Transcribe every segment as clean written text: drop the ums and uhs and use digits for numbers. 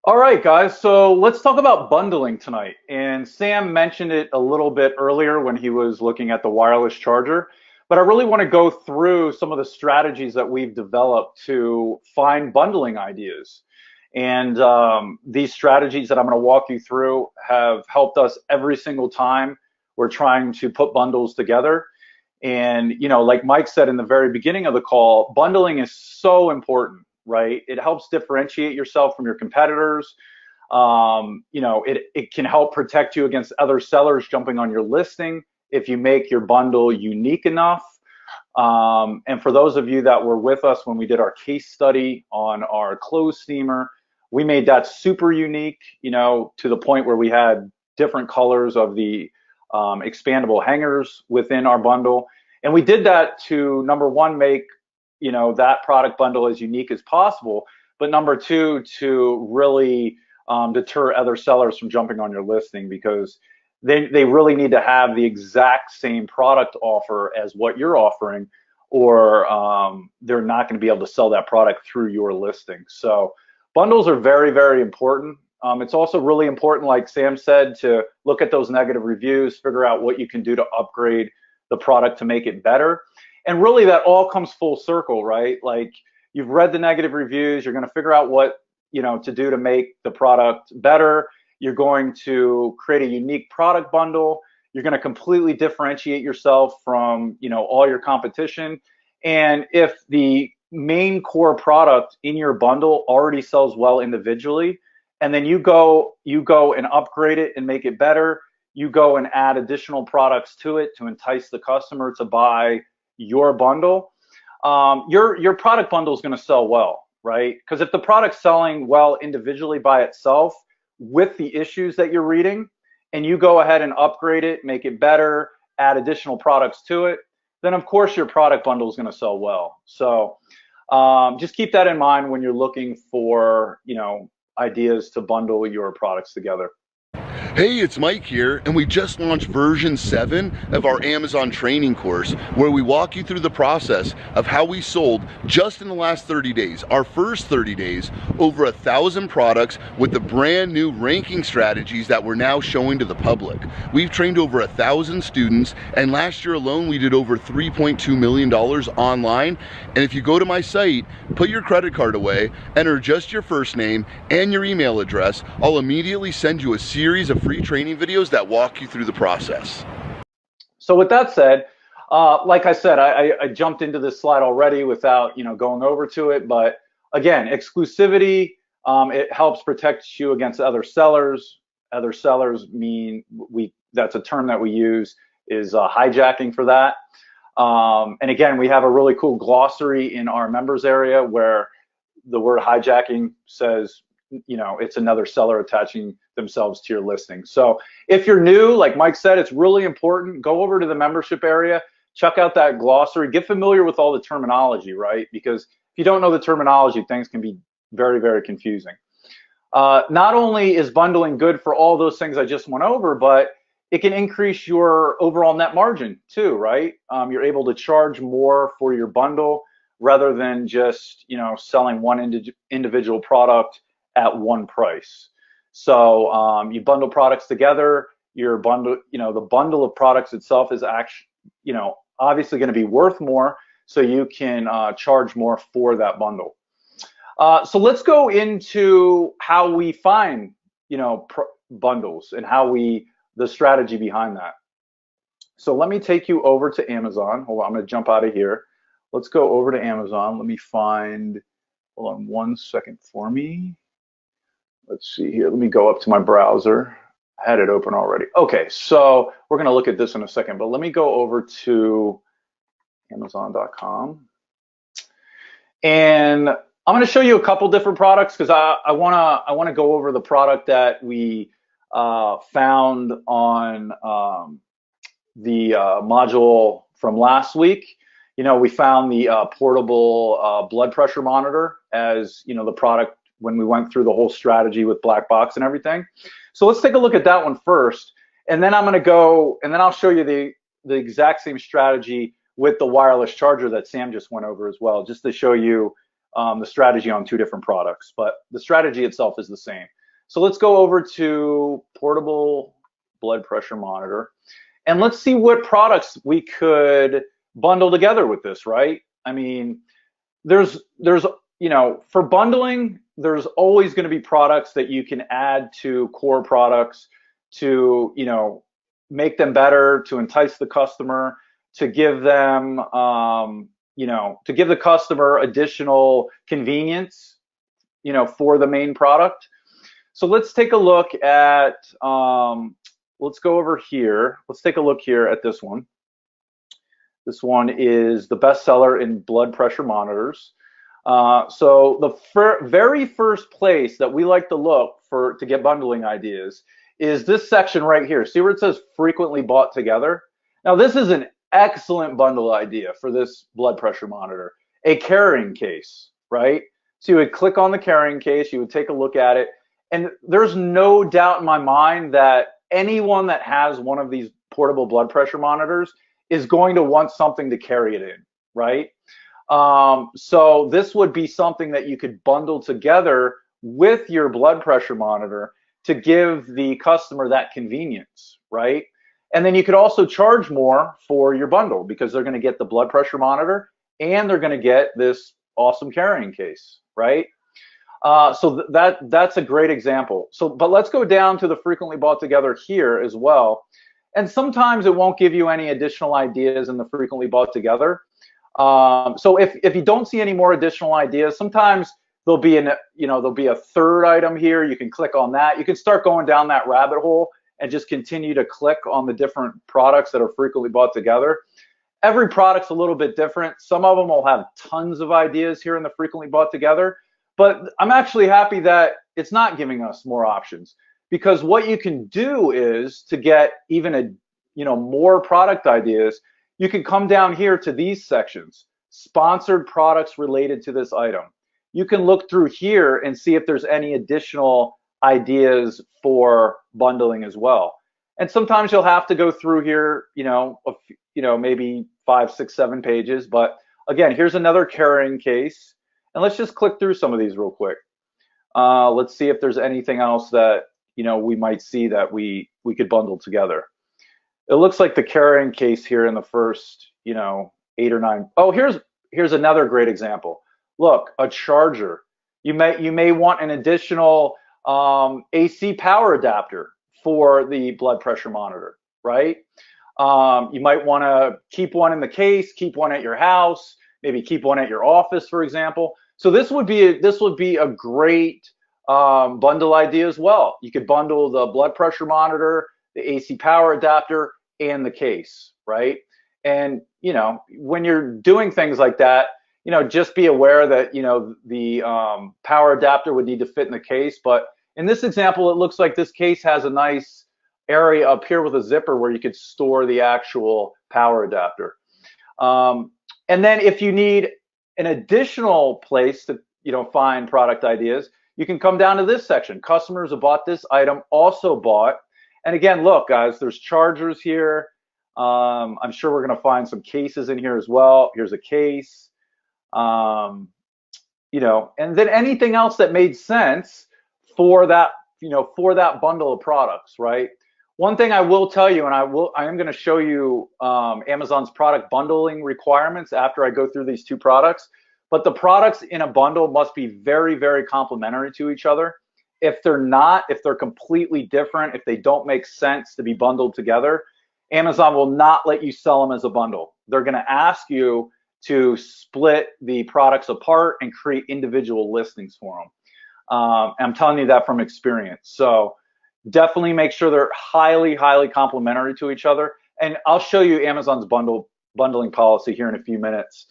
All right, guys, so let's talk about bundling tonight. And Sam mentioned it a little bit earlier when he was looking at the wireless charger, but I really want to go through some of the strategies that we've developed to find bundling ideas. And these strategies that I'm going to walk you through have helped us every single time we're trying to put bundles together. And, like Mike said in the very beginning of the call, bundling is so important, right? It helps differentiate yourself from your competitors. It can help protect you against other sellers jumping on your listing if you make your bundle unique enough. And for those of you that were with us when we did our case study on our clothes steamer, we made that super unique, to the point where we had different colors of the expandable hangers within our bundle. And we did that to, number one, make that product bundle as unique as possible, but number two, to really deter other sellers from jumping on your listing, because they really need to have the exact same product offer as what you're offering, or they're not going to be able to sell that product through your listing. So bundles are very, very important. It's also really important, like Sam said, to look at those negative reviews, figure out what you can do to upgrade the product to make it better. And really that all comes full circle, right? Like, you've read the negative reviews, you're going to figure out what to do to make the product better. You're going to create a unique product bundle. You're going to completely differentiate yourself from all your competition. And if the main core product in your bundle already sells well individually, and then you go and upgrade it and make it better, you go and add additional products to it to entice the customer to buy your bundle, your product bundle is going to sell well, right? Because if the product's selling well individually by itself with the issues that you're reading, and you go ahead and upgrade it, make it better, add additional products to it, then of course your product bundle is going to sell well. So just keep that in mind when you're looking for ideas to bundle your products together. Hey, it's Mike here, and we just launched version 7 of our Amazon training course, where we walk you through the process of how we sold just in the last 30 days, our first 30 days, over 1,000 products with the brand new ranking strategies that we're now showing to the public. We've trained over 1,000 students, and last year alone we did over $3.2 million online. And if you go to my site, put your credit card away, enter just your first name and your email address, I'll immediately send you a series of free training videos that walk you through the process. So with that said, like I said, I jumped into this slide already without going over to it, but again, exclusivity, it helps protect you against other sellers. Other sellers mean that's a term that we use, is hijacking for that. And again, we have a really cool glossary in our members area where the word hijacking says it's another seller attaching themselves to your listing. So if you're new, like Mike said, it's really important. Go over to the membership area, check out that glossary, get familiar with all the terminology, right? Because if you don't know the terminology, things can be very, very confusing. Not only is bundling good for all those things I just went over, but it can increase your overall net margin too, right? You're able to charge more for your bundle rather than just selling one individual product at one price. So you bundle products together. Your bundle, the bundle of products itself is actually, obviously going to be worth more, so you can charge more for that bundle. So let's go into how we find, bundles and the strategy behind that. So let me take you over to Amazon. Hold on, I'm going to jump out of here. Let's go over to Amazon. Let me find. Hold on one second for me. Let's see here. Let me go up to my browser. I had it open already. Okay, so we're going to look at this in a second, but let me go over to Amazon.com. And I'm going to show you a couple different products because I want to go over the product that we found on the module from last week. We found the portable blood pressure monitor as the product when we went through the whole strategy with black box and everything. So let's take a look at that one first, and then I'm going to go and then I'll show you the exact same strategy with the wireless charger that Sam just went over as well, just to show you the strategy on two different products, but the strategy itself is the same. So let's go over to portable blood pressure monitor, and let's see what products we could bundle together with this, right? I mean, there's for bundling, there's always going to be products that you can add to core products to, make them better, to entice the customer, to give them, to give the customer additional convenience, for the main product. So let's take a look at, let's go over here. Let's take a look here at this one. This one is the bestseller in blood pressure monitors. So the very first place that we like to look for to get bundling ideas is this section right here. See where it says frequently bought together? Now this is an excellent bundle idea for this blood pressure monitor. A carrying case, right? So you would click on the carrying case, you would take a look at it, and there's no doubt in my mind that anyone that has one of these portable blood pressure monitors is going to want something to carry it in, right? So this would be something that you could bundle together with your blood pressure monitor to give the customer that convenience, right? And then you could also charge more for your bundle because they're going to get the blood pressure monitor and they're going to get this awesome carrying case, right? So that's a great example. So, but let's go down to the frequently bought together here as well. And sometimes it won't give you any additional ideas in the frequently bought together. So if you don't see any more additional ideas, sometimes there'll be there'll be a third item here. You can click on that. You can start going down that rabbit hole and just continue to click on the different products that are frequently bought together. Every product's a little bit different. Some of them will have tons of ideas here in the frequently bought together, but I'm actually happy that it's not giving us more options, because what you can do is to get even more product ideas, you can come down here to these sections, sponsored products related to this item. You can look through here and see if there's any additional ideas for bundling as well. And sometimes you'll have to go through here, maybe 5, 6, 7 pages. But again, here's another carrying case. And let's just click through some of these real quick. Let's see if there's anything else that, we might see that we could bundle together. It looks like the carrying case here in the first, 8 or 9. Oh, here's another great example. Look, a charger. You may want an additional AC power adapter for the blood pressure monitor, right? You might want to keep one in the case, keep one at your house, maybe keep one at your office, for example. So this would be a great bundle idea as well. You could bundle the blood pressure monitor, the AC power adapter, and the case, right? And when you're doing things like that, just be aware that the power adapter would need to fit in the case. But in this example, it looks like this case has a nice area up here with a zipper where you could store the actual power adapter. And then if you need an additional place to find product ideas, you can come down to this section. Customers who bought this item also bought. And again, look, guys, there's chargers here. I'm sure we're going to find some cases in here as well. Here's a case. And then anything else that made sense for that, for that bundle of products, right? One thing I will tell you, and I am going to show you Amazon's product bundling requirements after I go through these two products. But the products in a bundle must be very, very complementary to each other. If they're not, if they're completely different, if they don't make sense to be bundled together, Amazon will not let you sell them as a bundle. They're going to ask you to split the products apart and create individual listings for them. I'm telling you that from experience. So definitely make sure they're highly, highly complementary to each other. And I'll show you Amazon's bundling policy here in a few minutes,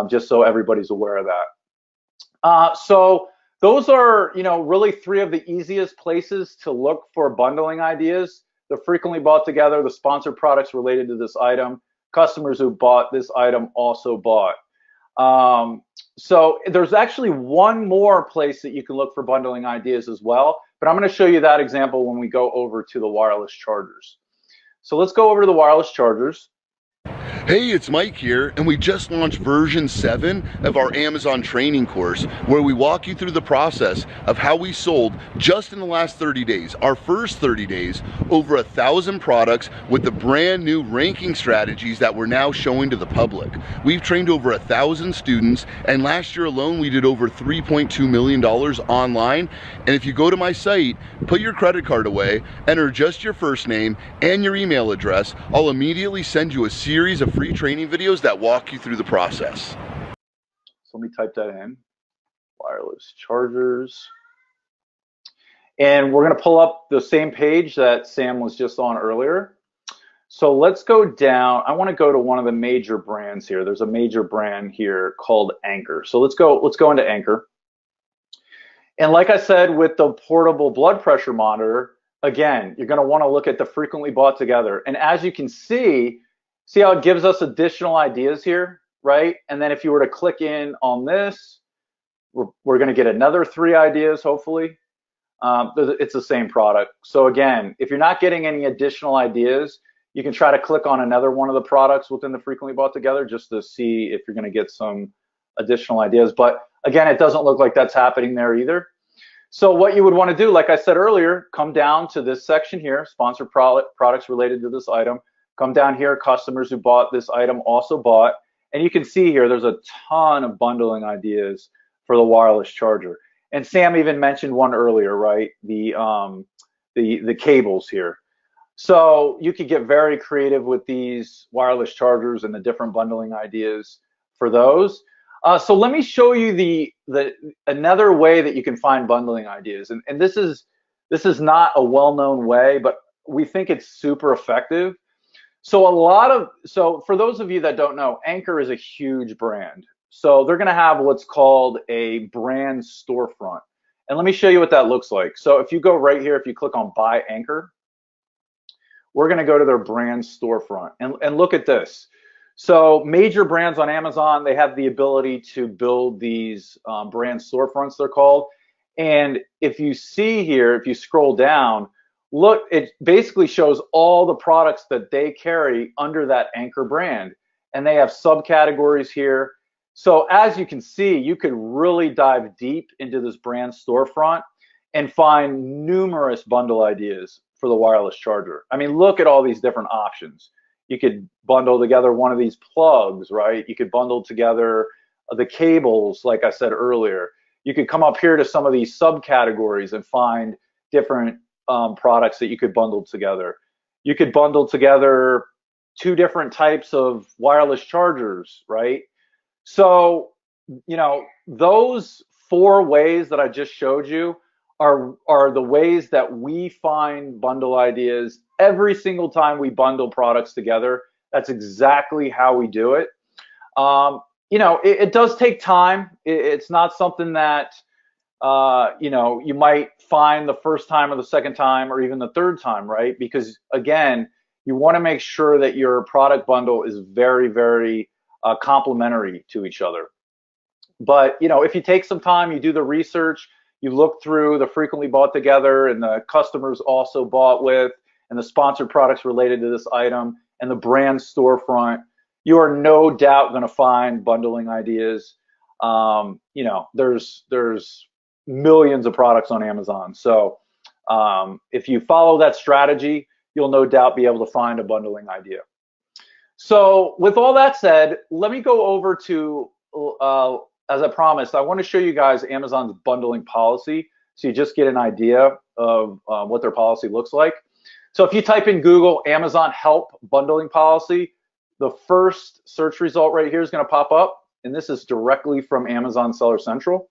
just so everybody's aware of that. So those are, really 3 of the easiest places to look for bundling ideas. The frequently bought together, the sponsored products related to this item, customers who bought this item also bought. So there's actually one more place that you can look for bundling ideas as well, but I'm going to show you that example when we go over to the wireless chargers. So let's go over to the wireless chargers. Hey, it's Mike here, and we just launched version 7 of our Amazon training course, where we walk you through the process of how we sold just in the last 30 days, our first 30 days, over 1,000 products with the brand new ranking strategies that we're now showing to the public. We've trained over 1,000 students, and last year alone we did over $3.2 million online. And if you go to my site, put your credit card away, enter just your first name and your email address, I'll immediately send you a series of free training videos that walk you through the process. So let me type that in, wireless chargers. And we're gonna pull up the same page that Sam was just on earlier. So let's go down. I wanna go to one of the major brands here. There's a major brand here called Anchor. So let's go into Anchor. And like I said, with the portable blood pressure monitor, again, you're gonna wanna look at the frequently bought together. And as you can see how it gives us additional ideas here, right? And then if you were to click in on this, we're gonna get another 3 ideas, hopefully. It's the same product. So again, if you're not getting any additional ideas, you can try to click on another one of the products within the frequently bought together just to see if you're gonna get some additional ideas. But again, it doesn't look like that's happening there either. So what you would wanna do, like I said earlier, come down to this section here, sponsored products related to this item. Come down here, customers who bought this item also bought, and you can see here there's a ton of bundling ideas for the wireless charger. And Sam even mentioned one earlier, right? The cables here. So you could get very creative with these wireless chargers and the different bundling ideas for those. So let me show you another way that you can find bundling ideas. And this is not a well-known way, but we think it's super effective. So for those of you that don't know, Anchor is a huge brand. So they're gonna have what's called a brand storefront. And let me show you what that looks like. So if you go right here, if you click on Buy Anchor, we're gonna go to their brand storefront. And look at this. So major brands on Amazon, they have the ability to build these brand storefronts, they're called. And if you see here, if you scroll down, look, it basically shows all the products that they carry under that Anchor brand. And they have subcategories here. So as you can see, you could really dive deep into this brand storefront and find numerous bundle ideas for the wireless charger. I mean, look at all these different options. You could bundle together one of these plugs, right? You could bundle together the cables, like I said earlier. You could come up here to some of these subcategories and find different products that you could bundle together. You could bundle together 2 different types of wireless chargers, right? So, you know, those 4 ways that I just showed you are the ways that we find bundle ideas every single time we bundle products together. That's exactly how we do it. You know, it does take time. It's not something that you know, you might find the first time or the second time or even the third time, right? Because again, you want to make sure that your product bundle is very, very complementary to each other. But you know, if you take some time, you do the research, you look through the frequently bought together and the customers also bought with, and the sponsored products related to this item, and the brand storefront, you are no doubt going to find bundling ideas. You know, there's millions of products on Amazon. So if you follow that strategy, you'll no doubt be able to find a bundling idea. So with all that said, let me go over to, as I promised, I want to show you guys Amazon's bundling policy so you just get an idea of what their policy looks like. So if you type in Google Amazon help bundling policy, the first search result right here is going to pop up, and this is directly from Amazon Seller Central.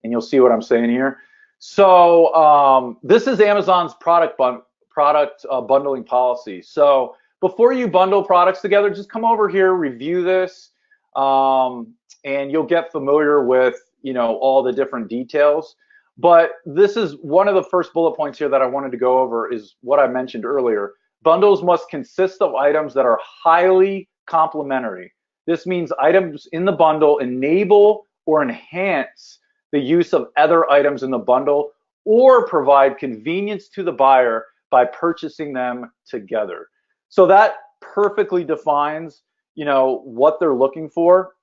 And you'll see what I'm saying here. So this is Amazon's product bundling policy. So before you bundle products together, just come over here, review this, and you'll get familiar with, you know, all the different details. But this is one of the first bullet points here that I wanted to go over is what I mentioned earlier. Bundles must consist of items that are highly complementary. This means items in the bundle enable or enhance the use of other items in the bundle or provide convenience to the buyer by purchasing them together. So that perfectly defines, what they're looking for.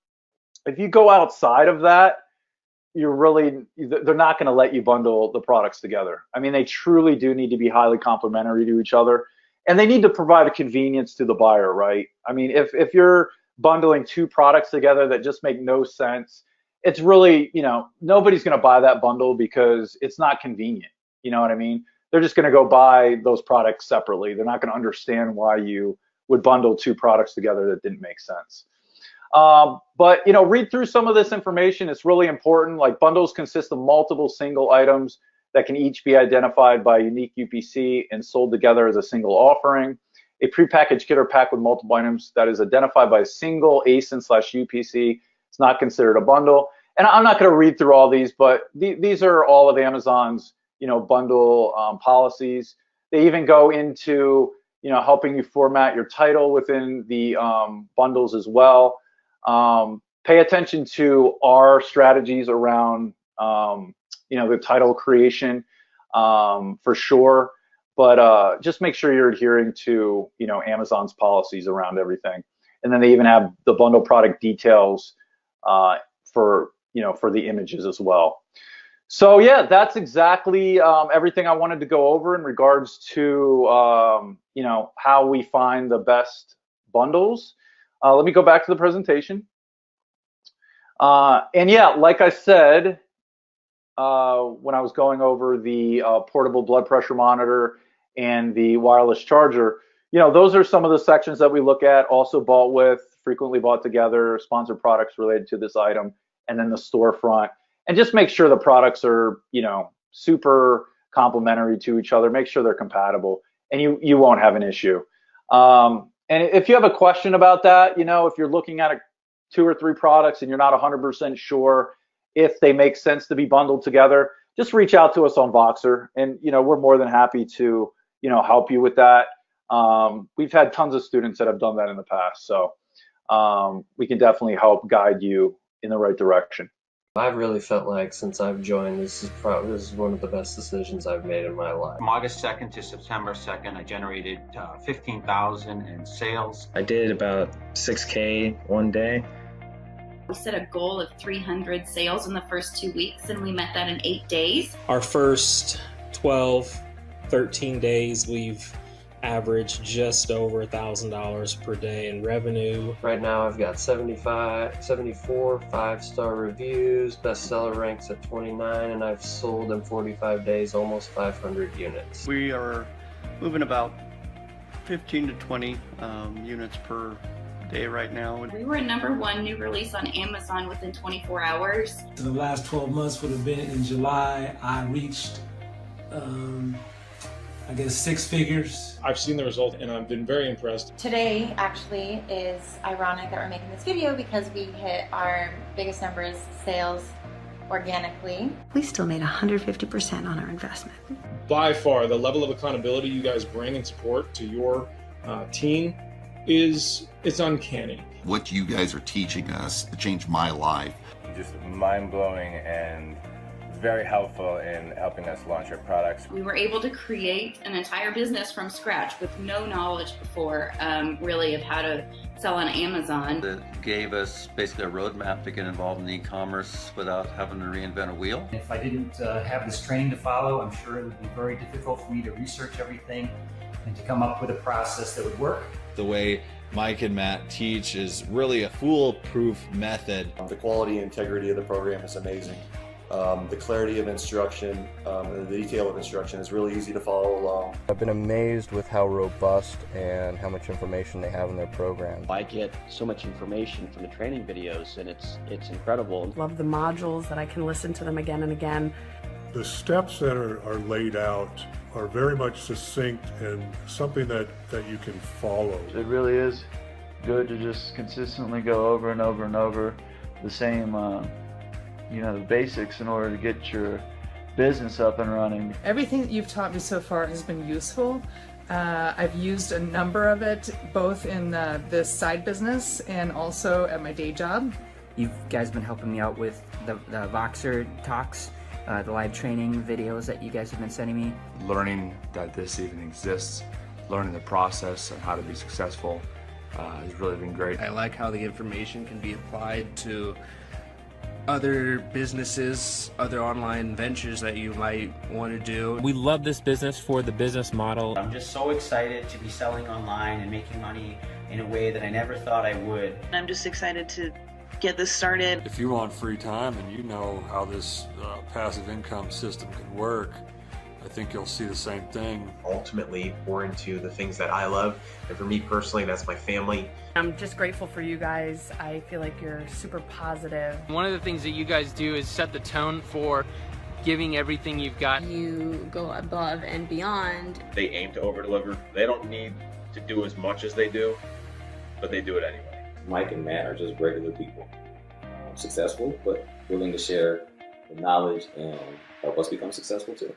If you go outside of that, they're not going to let you bundle the products together. I mean, they truly do need to be highly complementary to each other, and they need to provide a convenience to the buyer, right? I mean, if you're bundling two products together that just make no sense, it's really, nobody's going to buy that bundle because it's not convenient. You know what I mean? They're just going to go buy those products separately. They're not going to understand why you would bundle two products together that didn't make sense. But read through some of this information. It's really important. Like, bundles consist of multiple single items that can each be identified by a unique UPC and sold together as a single offering. A prepackaged kit or pack with multiple items that is identified by a single ASIN/UPC. It's not considered a bundle. And I'm not going to read through all these, but these are all of Amazon's bundle policies. They even go into helping you format your title within the bundles as well. Pay attention to our strategies around the title creation for sure, but just make sure you're adhering to Amazon's policies around everything. And then they even have the bundle product details for the images as well. So yeah, that's exactly everything I wanted to go over in regards to how we find the best bundles. Let me go back to the presentation. And yeah, like I said, when I was going over the portable blood pressure monitor and the wireless charger, those are some of the sections that we look at. Also bought with, frequently bought together, sponsored products related to this item, and then the storefront. And just make sure the products are, super complementary to each other. Make sure they're compatible, and you won't have an issue. And if you have a question about that, if you're looking at 2 or 3 products and you're not 100% sure if they make sense to be bundled together, just reach out to us on Voxer, and we're more than happy to help you with that. We've had tons of students that have done that in the past, so we can definitely help guide you in the right direction. I've really felt like since I've joined, this is one of the best decisions I've made in my life. From August 2nd to September 2nd, I generated $15,000 in sales. I did about 6K one day. We set a goal of 300 sales in the first 2 weeks, and we met that in 8 days. Our first 12, 13 days, we've averaged just over $1,000 per day in revenue. Right now I've got 74 5-star reviews, bestseller ranks at 29, and I've sold in 45 days almost 500 units. We are moving about 15 to 20 units per day right now. We were #1 new release on Amazon within 24 hours. In the last 12 months would have been in July, I reached 6 figures. I've seen the result and I've been very impressed. Today actually is ironic that we're making this video because we hit our biggest numbers sales organically. We still made 150% on our investment. By far, the level of accountability you guys bring and support to your team it's uncanny. What you guys are teaching us changed my life. Just mind-blowing and very helpful in helping us launch our products. We were able to create an entire business from scratch with no knowledge before, really, of how to sell on Amazon. It gave us basically a roadmap to get involved in e-commerce without having to reinvent a wheel. If I didn't have this training to follow, I'm sure it would be very difficult for me to research everything and to come up with a process that would work. The way Mike and Matt teach is really a foolproof method. The quality and integrity of the program is amazing. The clarity of instruction, and the detail of instruction is really easy to follow along. I've been amazed with how robust and how much information they have in their program. I get so much information from the training videos, and it's incredible. Love the modules that I can listen to them again and again. The steps that are laid out are very much succinct and something that you can follow. It really is good to just consistently go over and over and over the same the basics in order to get your business up and running. Everything that you've taught me so far has been useful. I've used a number of it, both in this side business and also at my day job. You guys been helping me out with the Voxer talks, the live training videos that you guys have been sending me. Learning that this even exists learning the process and how to be successful has really been great. I like how the information can be applied to other businesses, other online ventures that you might want to do. We love this business for the business model. I'm just so excited to be selling online and making money in a way that I never thought I would. I'm just excited to get this started. If you want free time and you know how this passive income system can work, I think you'll see the same thing. Ultimately, pour into the things that I love, and for me personally, that's my family. I'm just grateful for you guys. I feel like you're super positive. One of the things that you guys do is set the tone for giving everything you've got. You go above and beyond. They aim to over-deliver. They don't need to do as much as they do, but they do it anyway. Mike and Matt are just regular people. Successful, but willing to share the knowledge and help us become successful too.